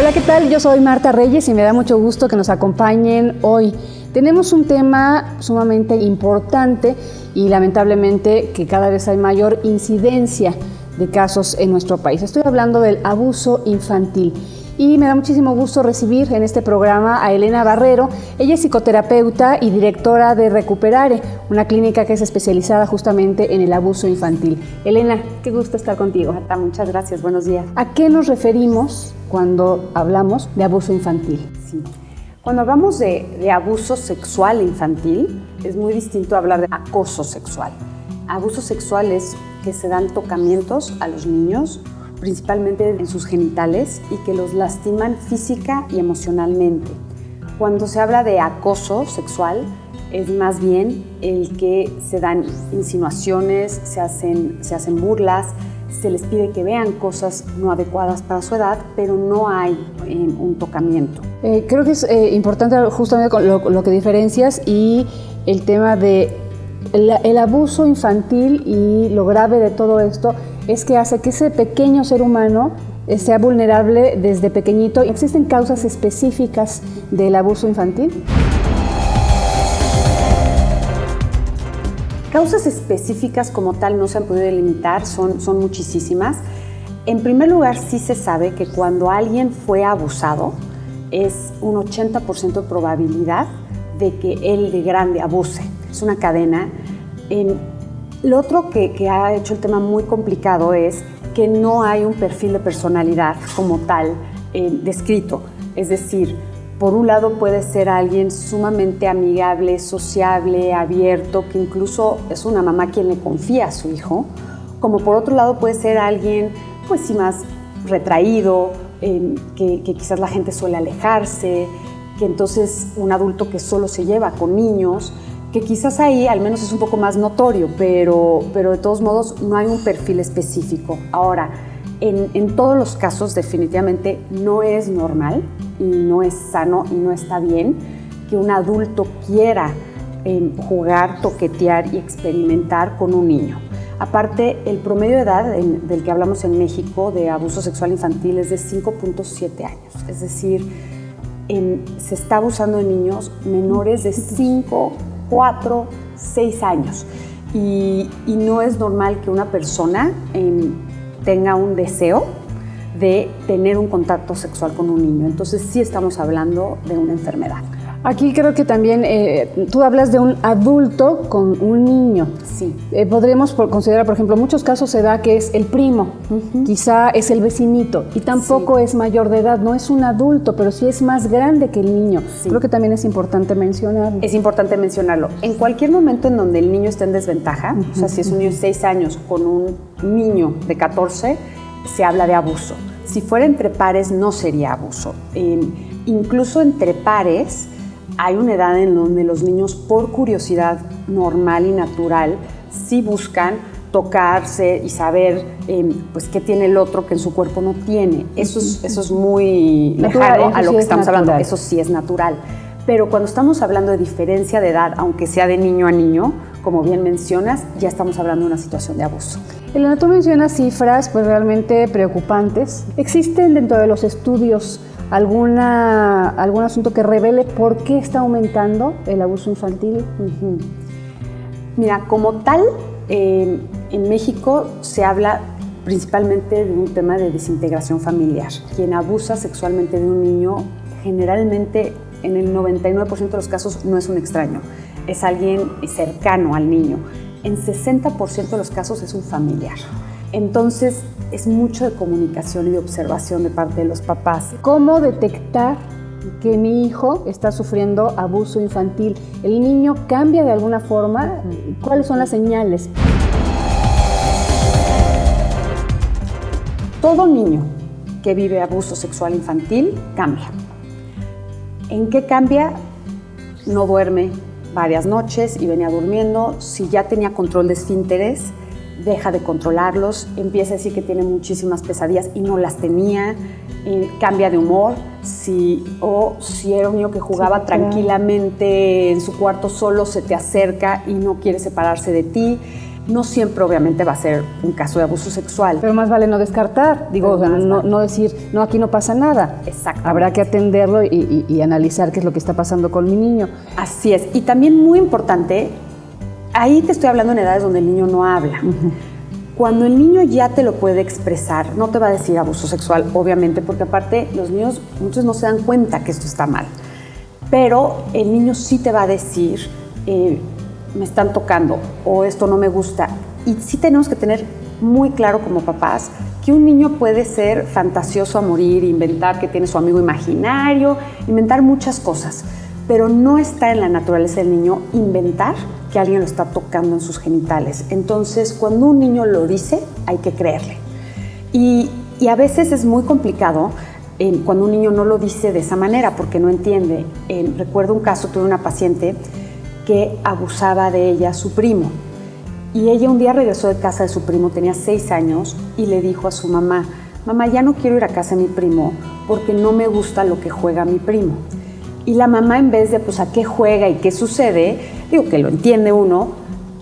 Hola, ¿qué tal? Yo soy Marta Reyes y me da mucho gusto que nos acompañen hoy. Tenemos un tema sumamente importante y lamentablemente que cada vez hay mayor incidencia de casos en nuestro país. Estoy hablando del abuso infantil. Y me da muchísimo gusto recibir en este programa a Elena Barrero. Ella es psicoterapeuta y directora de Recuperare, una clínica que es especializada justamente en el abuso infantil. Elena, qué gusto estar contigo. Marta, muchas gracias. Buenos días. ¿A qué nos referimos cuando hablamos de abuso infantil? Sí. Cuando hablamos de abuso sexual infantil, es muy distinto hablar de acoso sexual. Abuso sexual es que se dan tocamientos a los niños, principalmente en sus genitales, y que los lastiman física y emocionalmente. Cuando se habla de acoso sexual, es más bien el que se dan insinuaciones, se hacen burlas, se les pide que vean cosas no adecuadas para su edad, pero no hay un tocamiento. Creo que es importante justamente con lo que diferencias y el tema de el abuso infantil, y lo grave de todo esto es que hace que ese pequeño ser humano sea vulnerable desde pequeñito. ¿Existen causas específicas del abuso infantil? Causas específicas como tal no se han podido delimitar, son muchísimas. En primer lugar, sí se sabe que cuando alguien fue abusado, es un 80% de probabilidad de que él de grande abuse. Es una cadena. Lo otro que ha hecho el tema muy complicado es que no hay un perfil de personalidad como tal descrito. Es decir, por un lado puede ser alguien sumamente amigable, sociable, abierto, que incluso es una mamá quien le confía a su hijo, como por otro lado puede ser alguien pues sí más retraído, que quizás la gente suele alejarse, que entonces un adulto que solo se lleva con niños, que quizás ahí al menos es un poco más notorio, pero de todos modos no hay un perfil específico. Ahora, en todos los casos definitivamente no es normal y no es sano y no está bien que un adulto quiera jugar, toquetear y experimentar con un niño. Aparte, el promedio de edad del que hablamos en México de abuso sexual infantil es de 5.7 años, es decir, se está abusando de niños menores de 5, 4, 6 años y no es normal que una persona tenga un deseo de tener un contacto sexual con un niño. Entonces sí estamos hablando de una enfermedad. Aquí creo que también tú hablas de un adulto con un niño. Sí. Podríamos considerar, por ejemplo, muchos casos se da que es el primo, quizá es el vecinito, y tampoco es mayor de edad, no es un adulto, pero sí es más grande que el niño. Sí. Creo que también es importante mencionarlo. Es importante mencionarlo. En cualquier momento en donde el niño esté en desventaja, o sea, si es un niño de 6 años con un niño de 14, se habla de abuso. Si fuera entre pares, no sería abuso. Incluso entre pares, hay una edad en donde los niños, por curiosidad normal y natural, sí buscan tocarse y saber pues, qué tiene el otro que en su cuerpo no tiene. Eso es muy lejano a lo que estamos hablando. Eso sí es natural. Pero cuando estamos hablando de diferencia de edad, aunque sea de niño a niño, como bien mencionas, ya estamos hablando de una situación de abuso. Elena, tú mencionas cifras pues, realmente preocupantes. ¿Existen dentro de los estudios algún asunto que revele por qué está aumentando el abuso infantil? Mira, como tal, en México se habla principalmente de un tema de desintegración familiar. Quien abusa sexualmente de un niño, generalmente en el 99% de los casos no es un extraño, es alguien cercano al niño. En 60% de los casos es un familiar. Entonces, es mucho de comunicación y de observación de parte de los papás. ¿Cómo detectar que mi hijo está sufriendo abuso infantil? ¿El niño cambia de alguna forma? ¿Cuáles son las señales? Todo niño que vive abuso sexual infantil cambia. ¿En qué cambia? No duerme varias noches y venía durmiendo. Si ya tenía control de esfínteres, deja de controlarlos, empieza a decir que tiene muchísimas pesadillas y no las tenía, cambia de humor, si era un niño que jugaba tranquilamente en su cuarto solo, se te acerca y no quiere separarse de ti, No siempre, obviamente, va a ser un caso de abuso sexual. Pero más vale no descartar, digo, o sea, no decir, no, aquí no pasa nada. Exacto. Habrá que atenderlo y analizar qué es lo que está pasando con mi niño. Así es. Y también muy importante, ahí te estoy hablando en edades donde el niño no habla. Cuando el niño ya te lo puede expresar, no te va a decir abuso sexual, obviamente, porque aparte los niños, muchos no se dan cuenta que esto está mal. Pero el niño sí te va a decir, me están tocando o esto no me gusta. Y sí tenemos que tener muy claro como papás que un niño puede ser fantasioso a morir, inventar que tiene su amigo imaginario, inventar muchas cosas, pero no está en la naturaleza del niño inventar que alguien lo está tocando en sus genitales. Entonces, cuando un niño lo dice, hay que creerle. Y a veces es muy complicado cuando un niño no lo dice de esa manera porque no entiende. Recuerdo un caso, tuve una paciente que abusaba de ella su primo. Y ella un día regresó de casa de su primo, tenía 6 años, y le dijo a su mamá, mamá, ya no quiero ir a casa de mi primo porque no me gusta lo que juega mi primo. Y la mamá, en vez de, pues, ¿a qué juega y qué sucede? Digo, que lo entiende uno,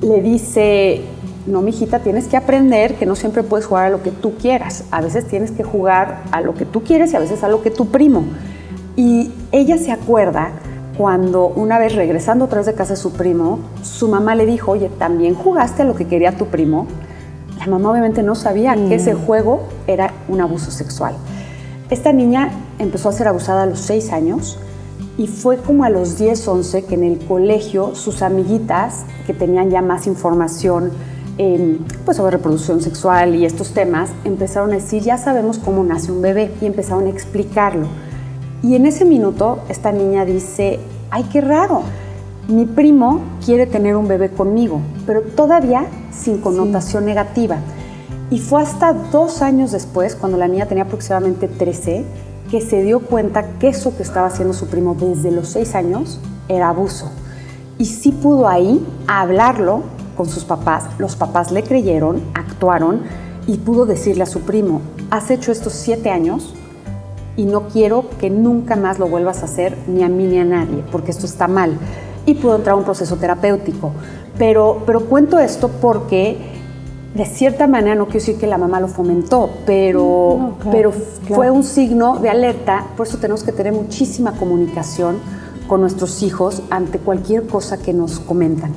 le dice, no, mijita, tienes que aprender que no siempre puedes jugar a lo que tú quieras. A veces tienes que jugar a lo que tú quieres y a veces a lo que tu primo. Y ella se acuerda cuando una vez regresando otra vez de casa de su primo, su mamá le dijo, oye, ¿también jugaste a lo que quería tu primo? La mamá obviamente no sabía que ese juego era un abuso sexual. Esta niña empezó a ser abusada a los 6 años y fue como a los 10, 11 que en el colegio sus amiguitas, que tenían ya más información pues sobre reproducción sexual y estos temas, empezaron a decir, ya sabemos cómo nace un bebé, y empezaron a explicarlo. Y en ese minuto, esta niña dice, ¡ay, qué raro! Mi primo quiere tener un bebé conmigo, pero todavía sin connotación negativa. Y fue hasta 2 años después, cuando la niña tenía aproximadamente 13, que se dio cuenta que eso que estaba haciendo su primo desde los 6 años era abuso. Y sí pudo ahí hablarlo con sus papás. Los papás le creyeron, actuaron y pudo decirle a su primo, has hecho estos 7 años y no quiero que nunca más lo vuelvas a hacer ni a mí ni a nadie, porque esto está mal. Y pudo entrar a un proceso terapéutico. Pero cuento esto porque, de cierta manera, no quiero decir que la mamá lo fomentó, pero fue un signo de alerta. Por eso tenemos que tener muchísima comunicación con nuestros hijos ante cualquier cosa que nos comentan.